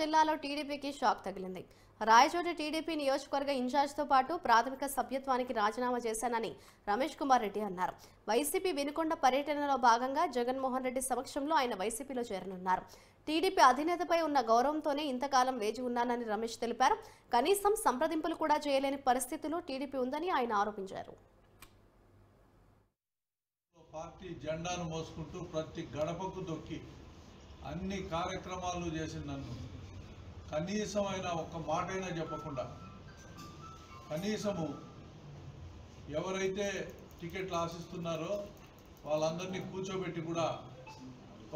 జిల్లాలో టీడీపీకి షాక్ తగిలింది. రాయచోటి టీడీపీ నియోజకవర్గ ఇన్ఛార్జ్తో పాటు ప్రాథమిక సభ్యత్వానికి రాజీనామా చేశానని రమేష్ కుమార్ రెడ్డి అన్నారు. వైసీపీ వినుకొండ పర్యటనలో భాగంగా జగన్మోహన్ రెడ్డి సమక్షంలో ఆయన వైసీపీలో చేరనున్నారు. టీడీపీ అధినేతపై ఉన్న గౌరవంతోనే ఇంతకాలం వేచి ఉన్నానని రమేష్ తెలిపారు. కనీసం సంప్రదింపులు కూడా చేయలేని పరిస్థితుల్లో టీడీపీ ఉందని ఆయన ఆరోపించారు. పార్టీ జెండాను మోసుకుంటూ ప్రతి గడపకు దొక్కి అన్ని కార్యక్రమాలు చేసిన నన్ను కనీసమైన ఒక్క మాటైనా చెప్పకుండా, కనీసము ఎవరైతే టికెట్లు ఆశిస్తున్నారో వాళ్ళందరినీ కూర్చోబెట్టి కూడా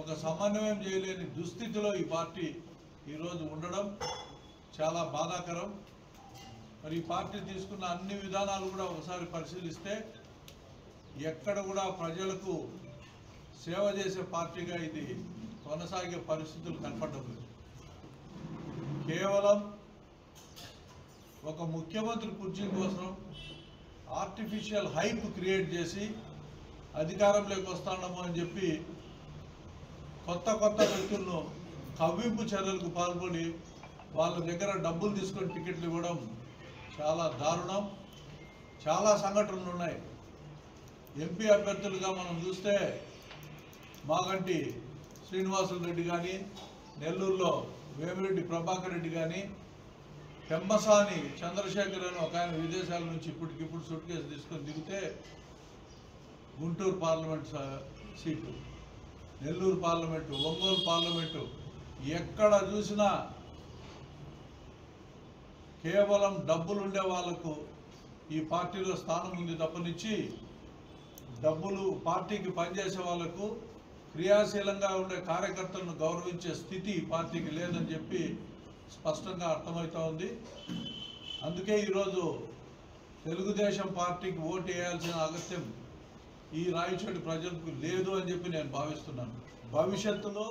ఒక సమన్వయం చేయలేని దుస్థితిలో ఈ పార్టీ ఈరోజు ఉండడం చాలా బాధాకరం. మరి ఈ పార్టీ తీసుకున్న అన్ని విధానాలు కూడా ఒకసారి పరిశీలిస్తే ఎక్కడ కూడా ప్రజలకు సేవ చేసే పార్టీగా ఇది కొనసాగే పరిస్థితులు కనపడడం లేదు. కేవలం ఒక ముఖ్యమంత్రి కుర్చీ కోసం ఆర్టిఫిషియల్ హైప్ క్రియేట్ చేసి అధికారంలోకి వస్తాము అని చెప్పి కొత్త కొత్త వ్యక్తులను కవ్వింపు చర్యలకు పాల్పడి వాళ్ళ దగ్గర డబ్బులు తీసుకొని టికెట్లు ఇవ్వడం చాలా దారుణం. చాలా సంఘటనలు ఉన్నాయి. ఎంపీ అభ్యర్థులుగా మనం చూస్తే మాగంటి శ్రీనివాసులు రెడ్డి కానీ, నెల్లూరులో వేమిరెడ్డి ప్రభాకర్ రెడ్డి కానీ, పెంబసాని చంద్రశేఖర్ అని ఒక ఆయన విదేశాల నుంచి ఇప్పటికిప్పుడు సూట్ కేసు తీసుకొని దిగితే Guntur parliament seat, Nellore parliament, Ongole parliament ఎక్కడ చూసినా కేవలం డబ్బులుండే వాళ్లకు ఈ పార్టీలో స్థానం ఉంది తప్పనిచ్చి డబ్బులు పార్టీకి పనిచేసే వాళ్లకు, క్రియాశీలంగా ఉండే కార్యకర్తలను గౌరవించే స్థితి పార్టీకి లేదని చెప్పి స్పష్టంగా అర్థమవుతా ఉంది. అందుకే ఈరోజు తెలుగుదేశం పార్టీకి ఓటు వేయాల్సిన అగత్యం ఈ రాయచోటి ప్రజలకు లేదు అని చెప్పి నేను భావిస్తున్నాను. భవిష్యత్తులో